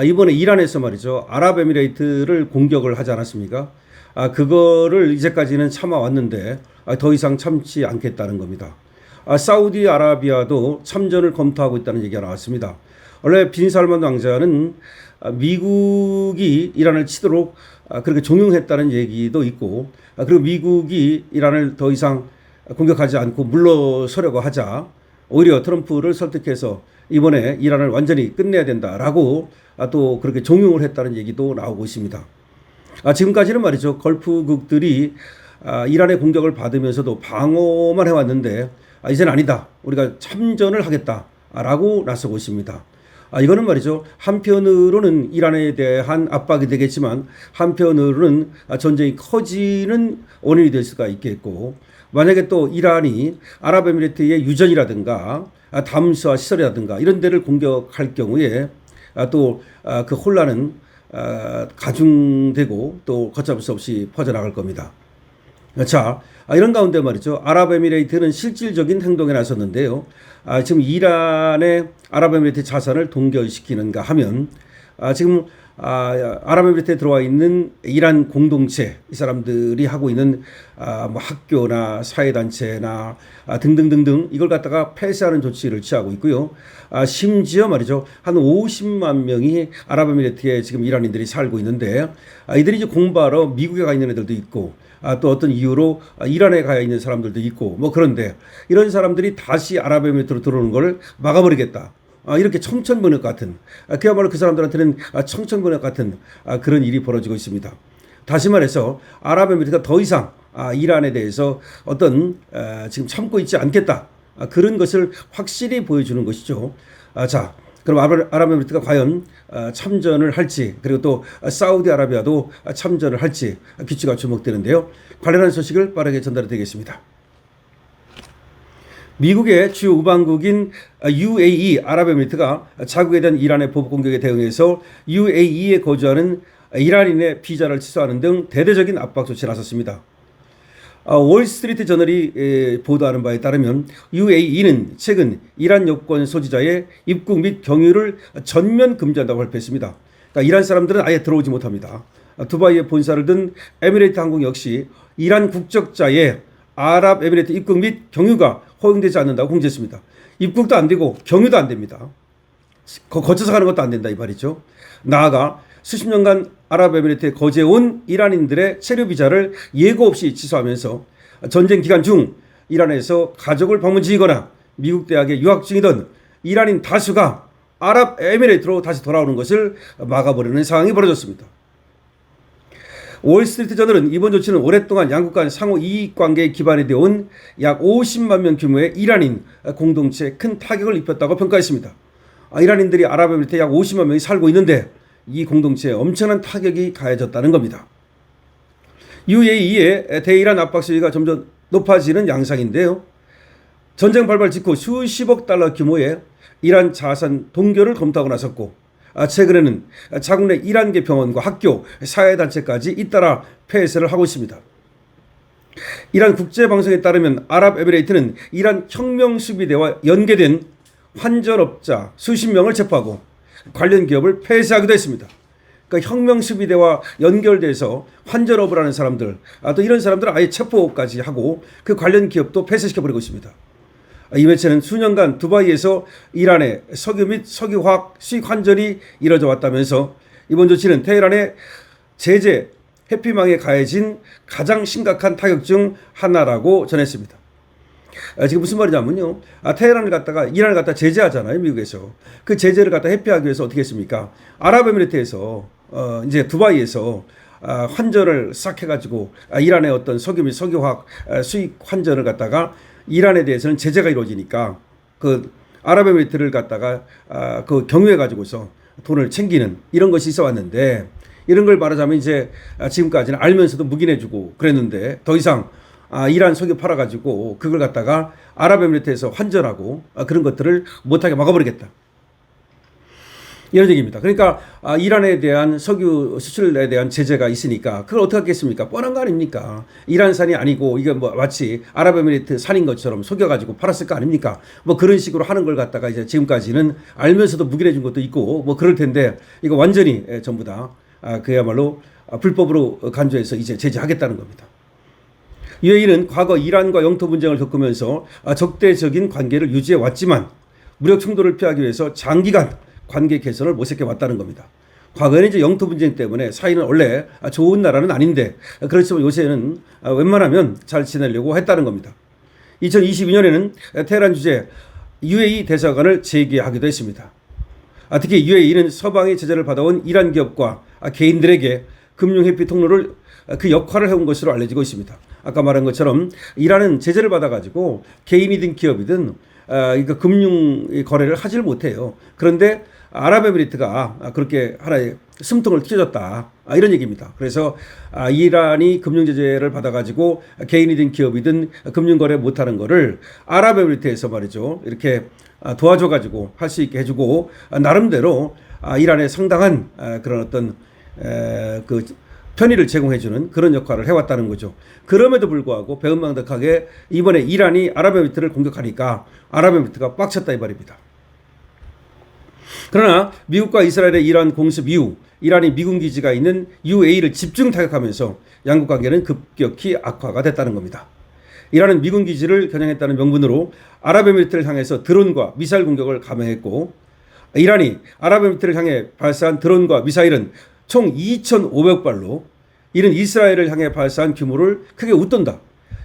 이번에 이란에서 말이죠. 아랍에미레이트를 공격을 하지 않았습니까? 그거를 이제까지는 참아왔는데 더 이상 참지 않겠다는 겁니다. 사우디아라비아도 참전을 검토하고 있다는 얘기가 나왔습니다. 원래 빈 살만 왕자는 미국이 이란을 치도록 그렇게 종용했다는 얘기도 있고, 그리고 미국이 이란을 더 이상 공격하지 않고 물러서려고 하자 오히려 트럼프를 설득해서 이번에 이란을 완전히 끝내야 된다라고 또 그렇게 종용을 했다는 얘기도 나오고 있습니다. 지금까지는 말이죠. 걸프국들이 이란의 공격을 받으면서도 방어만 해왔는데 이제는 아니다. 우리가 참전을 하겠다라고 나서고 있습니다. 이거는 말이죠. 한편으로는 이란에 대한 압박이 되겠지만 한편으로는 전쟁이 커지는 원인이 될 수가 있겠고, 만약에 또 이란이 아랍에미리트의 유전이라든가 담수화 시설이라든가 이런 데를 공격할 경우에 또 그 혼란은 가중되고 또 걷잡을 수 없이 퍼져나갈 겁니다. 자, 이런 가운데 말이죠. 아랍에미레이트는 실질적인 행동에 나섰는데요. 지금 이란의 아랍에미레이트 자산을 동결시키는가 하면 지금 아랍에미레이트에 들어와 있는 이란 공동체, 이 사람들이 하고 있는 뭐 학교나 사회단체나 등등등등 이걸 갖다가 폐쇄하는 조치를 취하고 있고요. 심지어 말이죠. 한 50만 명이 아랍에미레이트에 지금 이란인들이 살고 있는데 이들이 이제 공부하러 미국에 가 있는 애들도 있고 또 어떤 이유로 이란에 가 있는 사람들도 있고 뭐 그런데 이런 사람들이 다시 아랍에미레이트로 들어오는 걸 막아버리겠다. 이렇게 청천번역 같은 그야말로 그 사람들한테는 청천번역 같은 그런 일이 벌어지고 있습니다. 다시 말해서 아랍에미리트가 더 이상 이란에 대해서 어떤 지금 참고 있지 않겠다. 그런 것을 확실히 보여주는 것이죠. 자, 그럼 아랍에미리트가 과연 참전을 할지, 그리고 또 사우디아라비아도 참전을 할지 귀추가 주목되는데요. 관련한 소식을 빠르게 전달해 드리겠습니다. 미국의 주요 우방국인 UAE 아랍에미리트가 자국에 대한 이란의 보복 공격에 대응해서 UAE에 거주하는 이란인의 비자를 취소하는 등 대대적인 압박 조치에 나섰습니다. 월스트리트 저널이 보도하는 바에 따르면 UAE는 최근 이란 여권 소지자의 입국 및 경유를 전면 금지한다고 발표했습니다. 그러니까 이란 사람들은 아예 들어오지 못합니다. 두바이에 본사를 둔 에미레이트 항공 역시 이란 국적자의 아랍에미레이트 입국 및 경유가 허용되지 않는다고 공지했습니다. 입국도 안 되고 경유도 안 됩니다. 거쳐서 가는 것도 안 된다 이 말이죠. 나아가 수십 년간 아랍에미레이트에 거주해온 이란인들의 체류 비자를 예고 없이 취소하면서 전쟁 기간 중 이란에서 가족을 방문 중이거나 미국 대학에 유학 중이던 이란인 다수가 아랍에미레이트로 다시 돌아오는 것을 막아버리는 상황이 벌어졌습니다. 월스트리트 저널은 이번 조치는 오랫동안 양국 간 상호 이익관계에 기반이 되어온 약 50만 명 규모의 이란인 공동체에 큰 타격을 입혔다고 평가했습니다. 이란인들이 아랍에미리트에 약 50만 명이 살고 있는데 이 공동체에 엄청난 타격이 가해졌다는 겁니다. UAE의 대이란 압박 수위가 점점 높아지는 양상인데요. 전쟁 발발 직후 수십억 달러 규모의 이란 자산 동결을 검토하고 나섰고 최근에는 자국 내 이란계 병원과 학교, 사회단체까지 잇따라 폐쇄를 하고 있습니다. 이란 국제방송에 따르면 아랍에미레이트는 이란 혁명수비대와 연계된 환전업자 수십 명을 체포하고 관련 기업을 폐쇄하기도 했습니다. 그러니까 혁명수비대와 연결돼서 환전업을 하는 사람들, 또 이런 사람들은 아예 체포까지 하고 그 관련 기업도 폐쇄시켜버리고 있습니다. 이 매체는 수년간 두바이에서 이란의 석유 및 석유화학 수익 환전이 이뤄져 왔다면서 이번 조치는 테헤란의 제재 회피망에 가해진 가장 심각한 타격 중 하나라고 전했습니다. 지금 무슨 말이냐면요. 테헤란을 갖다가 이란을 갖다 제재하잖아요. 미국에서. 그 제재를 갖다 회피하기 위해서 어떻게 했습니까? 아랍에미리트에서 이제 두바이에서 환전을 싹 해가지고 이란의 어떤 석유 및 석유화학 수익 환전을 갖다가 이란에 대해서는 제재가 이루어지니까 그 아랍에미리트를 갖다가 그 경유해 가지고서 돈을 챙기는 이런 것이 있어 왔는데, 이런 걸 말하자면 이제 지금까지는 알면서도 묵인해주고 그랬는데 더 이상 이란 석유 팔아가지고 그걸 갖다가 아랍에미리트에서 환전하고 그런 것들을 못하게 막아버리겠다. 이런 얘기입니다. 그러니까 이란에 대한 석유 수출에 대한 제재가 있으니까 그걸 어떻게 하겠습니까? 뻔한 거 아닙니까? 이란산이 아니고 이게 뭐 마치 아랍에미리트 산인 것처럼 속여가지고 팔았을 거 아닙니까? 뭐 그런 식으로 하는 걸 갖다가 이제 지금까지는 알면서도 묵인해 준 것도 있고 뭐 그럴 텐데 이거 완전히 전부 다 그야말로 불법으로 간주해서 이제 제재하겠다는 겁니다. UAE는 과거 이란과 영토 분쟁을 겪으면서 적대적인 관계를 유지해 왔지만 무력 충돌을 피하기 위해서 장기간 관계 개선을 모색해 왔다는 겁니다. 과거에는 이제 영토 분쟁 때문에 사이는 원래 좋은 나라는 아닌데 그렇지만 요새는 웬만하면 잘 지내려고 했다는 겁니다. 2022년에는 테헤란 주재 UAE 대사관을 재개하기도 했습니다. 특히 UAE는 서방의 제재를 받아온 이란 기업과 개인들에게 금융 회피 통로를 그 역할을 해온 것으로 알려지고 있습니다. 아까 말한 것처럼 이란은 제재를 받아가지고 개인이든 기업이든 금융 거래를 하질 못해요. 그런데 아랍에미리트가 그렇게 하나의 숨통을 튀어줬다 이런 얘기입니다. 그래서 이란이 금융 제재를 받아가지고 개인이든 기업이든 금융 거래 못하는 거를 아랍에미리트에서 말이죠 이렇게 도와줘가지고 할 수 있게 해주고 나름대로 이란에 상당한 그런 어떤 그 편의를 제공해주는 그런 역할을 해왔다는 거죠. 그럼에도 불구하고 배은망덕하게 이번에 이란이 아랍에미리트를 공격하니까 아랍에미리트가 빡쳤다 이 말입니다. 그러나 미국과 이스라엘의 이란 공습 이후 이란이 미군 기지가 있는 UAE를 집중 타격하면서 양국 관계는 급격히 악화가 됐다는 겁니다. 이란은 미군 기지를 겨냥했다는 명분으로 아랍에미리트를 향해서 드론과 미사일 공격을 감행했고 이란이 아랍에미리트를 향해 발사한 드론과 미사일은 총 2,500발로 이는 이스라엘을 향해 발사한 규모를 크게 웃돈다.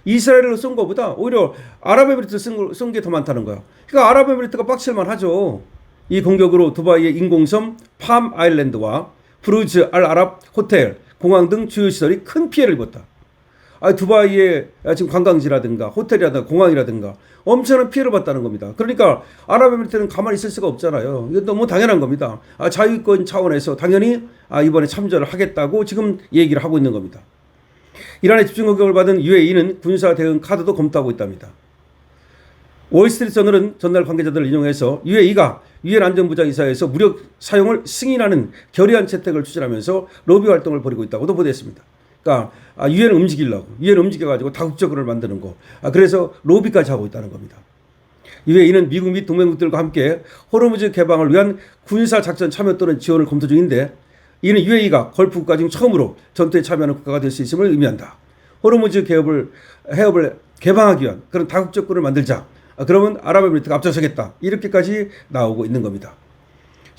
이스라엘을 쏜 것보다 오히려 아랍에미리트 쏜 게 더 많다는 거야. 그러니까 아랍에미리트가 빡칠만 하죠. 이 공격으로 두바이의 인공섬 팜 아일랜드와 브루즈 알 아랍 호텔, 공항 등 주요 시설이 큰 피해를 입었다. 두바이의 지금 관광지라든가 호텔이라든가 공항이라든가 엄청난 피해를 봤다는 겁니다. 그러니까 아랍에미리트는 가만히 있을 수가 없잖아요. 이건 너무 당연한 겁니다. 자유권 차원에서 당연히 이번에 참전을 하겠다고 지금 얘기를 하고 있는 겁니다. 이란의 집중 공격을 받은 UAE는 군사 대응 카드도 검토하고 있답니다. 월스트리트저널은 전날 관계자들을 인용해서 UAE가 유엔 안전보장이사회에서 무력 사용을 승인하는 결의안 채택을 추진하면서 로비 활동을 벌이고 있다고도 보도했습니다. 그러니까 유엔을 움직이려고 유엔을 움직여가지고 다국적으로 만드는 거 그래서 로비까지 하고 있다는 겁니다. UAE는 미국 및 동맹국들과 함께 호르무즈 개방을 위한 군사작전 참여 또는 지원을 검토 중인데 이는 UAE가 걸프 국가 중 처음으로 전투에 참여하는 국가가 될 수 있음을 의미한다. 호르무즈 해협을 개방하기 위한 그런 다국적군을 만들자. 그러면 아랍에미리트가 앞장서겠다. 이렇게까지 나오고 있는 겁니다.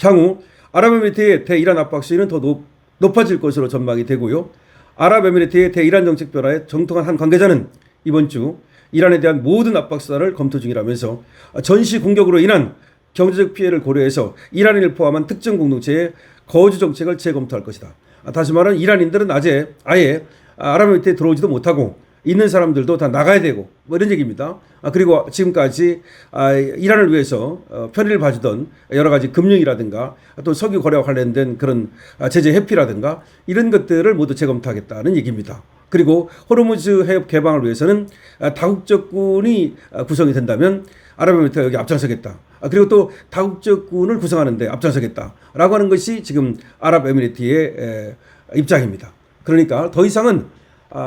향후 아랍에미리트의 대이란 압박 수위는 더 높아질 것으로 전망이 되고요. 아랍에미리트의 대이란 정책 변화에 정통한 한 관계자는 이번 주 이란에 대한 모든 압박 수단을 검토 중이라면서 전시 공격으로 인한 경제적 피해를 고려해서 이란인을 포함한 특정 공동체의 거주 정책을 재검토할 것이다. 다시 말하면 이란인들은 아예 아랍에미리트에 들어오지도 못하고 있는 사람들도 다 나가야 되고 뭐 이런 얘기입니다. 그리고 지금까지 이란을 위해서 편의를 봐주던 여러 가지 금융이라든가 또 석유 거래와 관련된 그런 제재 회피라든가 이런 것들을 모두 재검토하겠다는 얘기입니다. 그리고 호르무즈 해협 개방을 위해서는 다국적군이 구성이 된다면 아랍에미리트가 여기 앞장서겠다. 그리고 또 다국적군을 구성하는데 앞장서겠다라고 하는 것이 지금 아랍에미리트의 입장입니다. 그러니까 더 이상은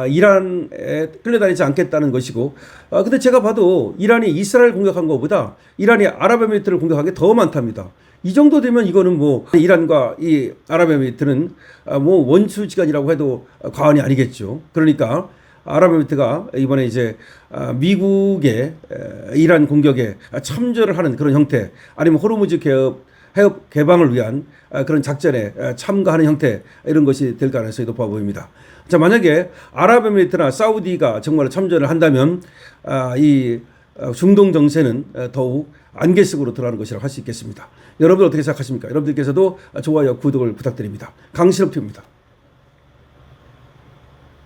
이란에 끌려다니지 않겠다는 것이고 근데 제가 봐도 이란이 이스라엘 공격한 것보다 이란이 아랍에미리트를 공격한 게 더 많답니다. 이 정도 되면 이거는 뭐 이란과 이 아랍에미리트는 뭐 원수지간이라고 해도 과언이 아니겠죠. 그러니까 아랍에미리트가 이번에 이제 미국의 이란 공격에 참전을 하는 그런 형태 아니면 호르무즈 해협 개방을 위한 그런 작전에 참가하는 형태 이런 것이 될 가능성이 높아 보입니다. 자, 만약에 아랍에미리트나 사우디가 정말 참전을 한다면 이 중동 정세는 더욱 안개 속으로 들어가는 것이라고 할 수 있겠습니다. 여러분 어떻게 생각하십니까? 여러분들께서도 좋아요, 구독을 부탁드립니다. 강신업 표입니다.